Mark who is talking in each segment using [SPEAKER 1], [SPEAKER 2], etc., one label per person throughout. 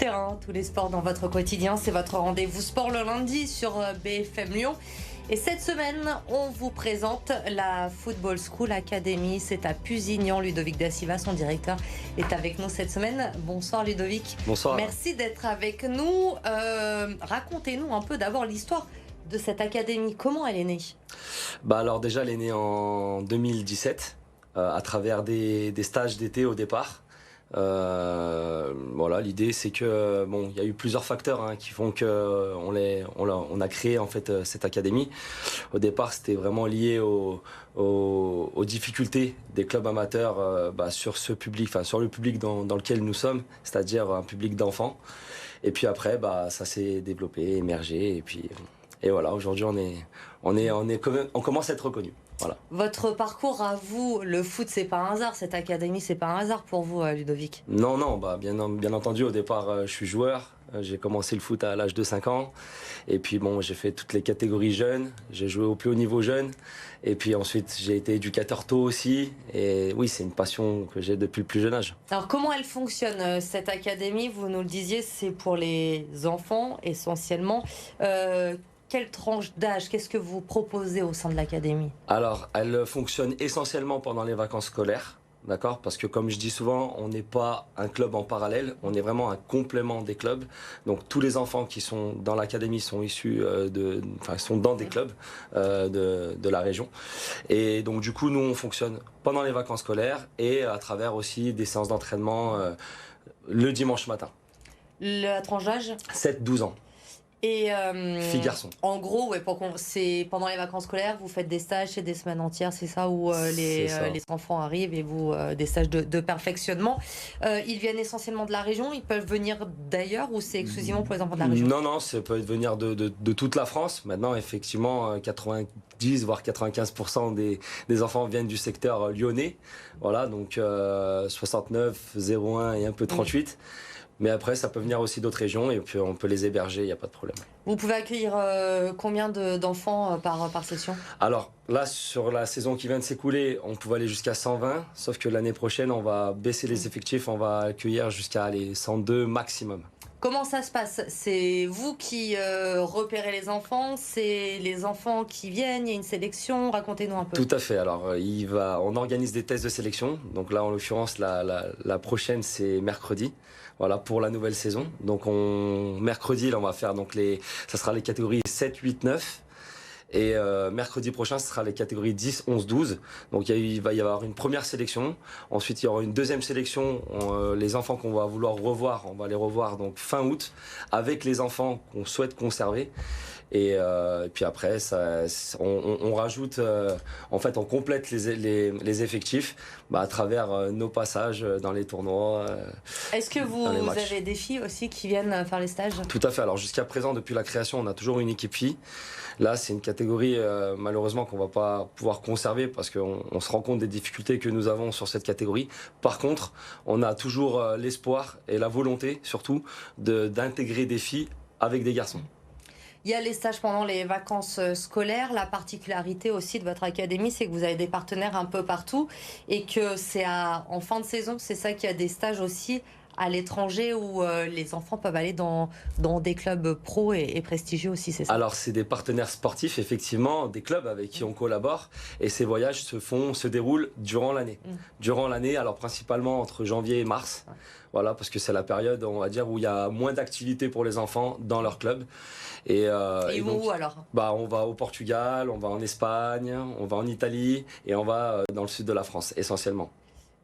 [SPEAKER 1] terrain, tous les sports dans votre quotidien, c'est votre rendez-vous sport le lundi sur BFM Lyon. Et cette semaine, on vous présente la Football School Academy. C'est à Pusignan. Ludovic Da Silva, son directeur, est avec nous cette semaine. Bonsoir Ludovic.
[SPEAKER 2] Bonsoir.
[SPEAKER 1] Merci d'être avec nous. Racontez-nous un peu d'abord l'histoire de cette académie. Comment elle est née?
[SPEAKER 2] Alors déjà, elle est née en 2017 à travers des stages d'été au départ. Voilà, l'idée c'est que il y a eu plusieurs facteurs qui font que on a créé en fait cette académie. Au départ, c'était vraiment lié aux difficultés des clubs amateurs sur ce public, sur le public dans lequel nous sommes, c'est-à-dire un public d'enfants. Et puis après, ça s'est développé, émergé, et voilà. Aujourd'hui, on commence à être reconnu. Voilà.
[SPEAKER 1] Votre parcours à vous, le foot, c'est pas un hasard. Cette académie, c'est pas un hasard pour vous, Ludovic?
[SPEAKER 2] Non, bien entendu, au départ, je suis joueur. J'ai commencé le foot à l'âge de 5 ans. Et puis j'ai fait toutes les catégories jeunes. J'ai joué au plus haut niveau jeune. Et puis ensuite, j'ai été éducateur tôt aussi. Et oui, c'est une passion que j'ai depuis le plus jeune âge.
[SPEAKER 1] Alors, comment elle fonctionne, cette académie? Vous nous le disiez, c'est pour les enfants essentiellement. Quelle tranche d'âge? Qu'est-ce que vous proposez au sein de l'académie?
[SPEAKER 2] Alors, elle fonctionne essentiellement pendant les vacances scolaires, d'accord? Parce que comme je dis souvent, on n'est pas un club en parallèle, on est vraiment un complément des clubs. Donc tous les enfants qui sont dans l'académie sont issus sont dans des clubs de la région. Et donc du coup, nous, on fonctionne pendant les vacances scolaires et à travers aussi des séances d'entraînement le dimanche matin.
[SPEAKER 1] La tranche d'âge?
[SPEAKER 2] 7-12 ans.
[SPEAKER 1] Et
[SPEAKER 2] filles, garçons.
[SPEAKER 1] En gros, c'est pendant les vacances scolaires, vous faites des stages, c'est des semaines entières, c'est ça, où les enfants arrivent et vous des stages de perfectionnement. Ils viennent essentiellement de la région, ils peuvent venir d'ailleurs ou c'est exclusivement pour les enfants de la région?
[SPEAKER 2] Non, ça peut venir de toute la France. Maintenant, effectivement, 90 voire 95% des enfants viennent du secteur lyonnais. Voilà, donc 69, 01 et un peu 38. Mais après, ça peut venir aussi d'autres régions et puis on peut les héberger, il n'y a pas de problème.
[SPEAKER 1] Vous pouvez accueillir combien d'enfants par session? Alors
[SPEAKER 2] là, sur la saison qui vient de s'écouler, on pouvait aller jusqu'à 120, sauf que l'année prochaine, on va baisser les effectifs, on va accueillir jusqu'à 102 maximum.
[SPEAKER 1] Comment ça se passe? C'est vous qui repérez les enfants? C'est les enfants qui viennent? Il y a une sélection? Racontez-nous un peu.
[SPEAKER 2] Tout à fait. Alors, on organise des tests de sélection. Donc là, en l'occurrence, la prochaine, c'est mercredi. Voilà, pour la nouvelle saison. Donc, mercredi, là, on va faire ça sera les catégories 7, 8, 9. Et mercredi prochain, ce sera les catégories 10, 11, 12. Donc il va y avoir une première sélection. Ensuite, il y aura une deuxième sélection. Les enfants qu'on va vouloir revoir, on va les revoir donc fin août avec les enfants qu'on souhaite conserver. Et puis après, on rajoute, en fait, on complète les effectifs à travers nos passages dans les tournois.
[SPEAKER 1] Est-ce que vous avez des filles aussi qui viennent faire les stages?
[SPEAKER 2] Tout à fait. Alors jusqu'à présent, depuis la création, on a toujours une équipe filles. Là, c'est une catégorie malheureusement qu'on va pas pouvoir conserver parce qu'on se rend compte des difficultés que nous avons sur cette catégorie. Par contre, on a toujours l'espoir et la volonté surtout d'intégrer des filles avec des garçons.
[SPEAKER 1] Il y a les stages pendant les vacances scolaires. La particularité aussi de votre académie, c'est que vous avez des partenaires un peu partout et que c'est en fin de saison, c'est ça qu'il y a des stages aussi à l'étranger où les enfants peuvent aller dans des clubs pro et prestigieux aussi, c'est ça?
[SPEAKER 2] Alors, c'est des partenaires sportifs, effectivement, des clubs avec qui on collabore. Et ces voyages se déroulent durant l'année. Durant l'année, alors principalement entre janvier et mars. Voilà, parce que c'est la période, on va dire, où il y a moins d'activités pour les enfants dans leur club.
[SPEAKER 1] Et donc, où alors?
[SPEAKER 2] On va au Portugal, on va en Espagne, on va en Italie et on va dans le sud de la France, essentiellement.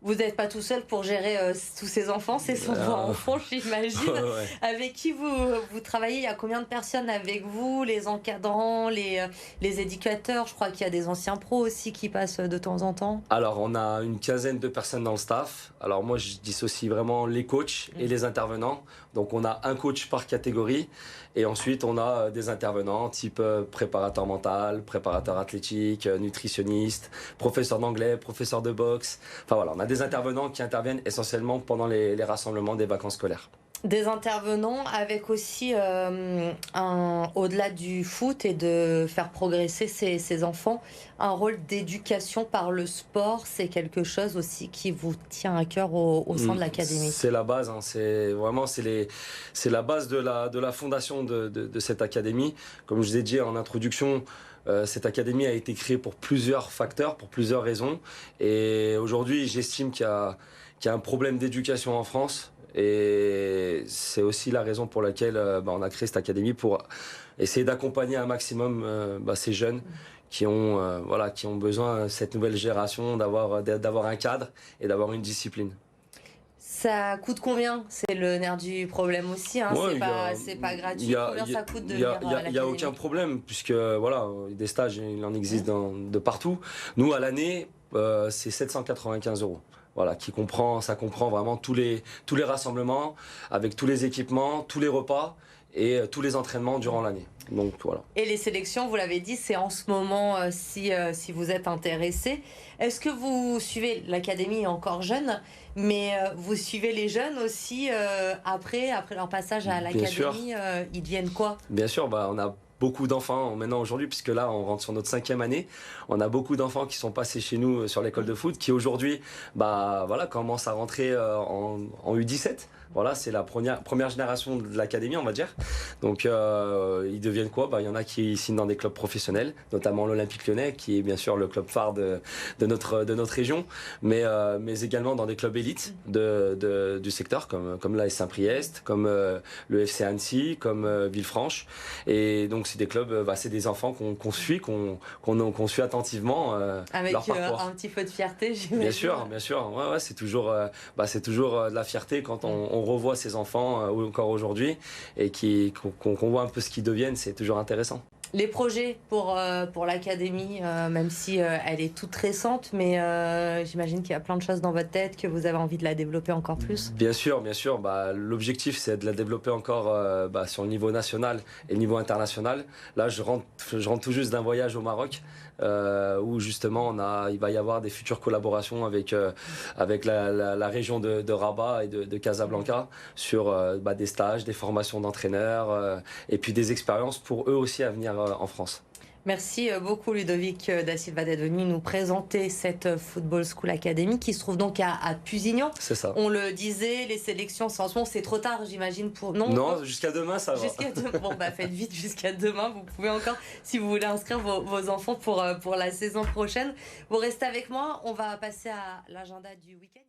[SPEAKER 1] Vous n'êtes pas tout seul pour gérer tous ces enfants, ces 100 enfants, j'imagine.
[SPEAKER 2] Ouais.
[SPEAKER 1] Avec qui vous travaillez? Il y a combien de personnes avec vous? Les encadrants, les éducateurs? Je crois qu'il y a des anciens pros aussi qui passent de temps en temps.
[SPEAKER 2] Alors, on a une quinzaine de personnes dans le staff. Alors moi, je dissocie vraiment les coachs et les intervenants. Donc, on a un coach par catégorie. Et ensuite, on a des intervenants type préparateur mental, préparateur athlétique, nutritionniste, professeur d'anglais, professeur de boxe. Enfin voilà, on a des intervenants qui interviennent essentiellement pendant les rassemblements des vacances scolaires.
[SPEAKER 1] Des intervenants avec aussi, au-delà du foot et de faire progresser ces enfants, un rôle d'éducation par le sport, c'est quelque chose aussi qui vous tient à cœur au sein de l'académie?
[SPEAKER 2] C'est la base, hein, c'est vraiment c'est la base de la fondation de cette académie. Comme je vous ai dit en introduction, cette académie a été créée pour plusieurs facteurs, pour plusieurs raisons. Et aujourd'hui, j'estime qu'il y a un problème d'éducation en France. Et c'est aussi la raison pour laquelle on a créé cette académie, pour essayer d'accompagner un maximum ces jeunes qui ont besoin, cette nouvelle génération, d'avoir un cadre et d'avoir une discipline.
[SPEAKER 1] Ça coûte combien? C'est le nerf du problème aussi, hein.
[SPEAKER 2] Ouais,
[SPEAKER 1] C'est pas gratuit. Combien ça coûte de venir à
[SPEAKER 2] Il n'y a
[SPEAKER 1] l'académie?
[SPEAKER 2] aucun problème, puisque voilà, des stages, il en existe de partout. Nous, à l'année, c'est 795 €. Voilà, ça comprend vraiment tous les rassemblements, avec tous les équipements, tous les repas et tous les entraînements durant l'année. Donc voilà.
[SPEAKER 1] Et les sélections, vous l'avez dit, c'est en ce moment, si vous êtes intéressé. Est-ce que vous suivez, l'académie est encore jeune, mais vous suivez les jeunes aussi après leur passage à l'académie, ils deviennent quoi?
[SPEAKER 2] Bien sûr, on a beaucoup d'enfants maintenant aujourd'hui, puisque là on rentre sur notre 5e année. On a beaucoup d'enfants qui sont passés chez nous sur l'école de foot, qui aujourd'hui commencent à rentrer en U17. Voilà, c'est la première génération de l'académie, on va dire. Donc ils deviennent quoi? Il y en a qui signent dans des clubs professionnels, notamment l'Olympique Lyonnais, qui est bien sûr le club phare de notre région, mais également dans des clubs élites du secteur, comme l'AS Saint-Priest, comme le FC Annecy, comme Villefranche. Et donc c'est des clubs, c'est des enfants qu'on suit, qu'on suit attentivement
[SPEAKER 1] avec
[SPEAKER 2] leur parcours.
[SPEAKER 1] Un petit peu de fierté, j'imagine.
[SPEAKER 2] Bien sûr. Ouais, c'est toujours de la fierté quand on revoit ces enfants encore aujourd'hui et qu'on voit un peu ce qu'ils deviennent. C'est toujours intéressant.
[SPEAKER 1] Les projets pour l'académie, même si elle est toute récente, mais j'imagine qu'il y a plein de choses dans votre tête, que vous avez envie de la développer encore plus.
[SPEAKER 2] Bien sûr. L'objectif, c'est de la développer encore sur le niveau national et le niveau international. Là, je rentre tout juste d'un voyage au Maroc, où justement il va y avoir des futures collaborations avec la région de Rabat et de Casablanca sur des stages, des formations d'entraîneurs et puis des expériences pour eux aussi à venir en France.
[SPEAKER 1] Merci beaucoup Ludovic Da Silva d'être venu nous présenter cette Football School Academy qui se trouve donc à Pusignan.
[SPEAKER 2] C'est ça.
[SPEAKER 1] On le disait, les sélections, en ce moment, c'est trop tard, j'imagine, pour...
[SPEAKER 2] Non, jusqu'à demain, ça va.
[SPEAKER 1] Jusqu'à demain. Bon, faites vite jusqu'à demain. Vous pouvez encore, si vous voulez inscrire vos enfants pour la saison prochaine. Vous restez avec moi. On va passer à l'agenda du week-end.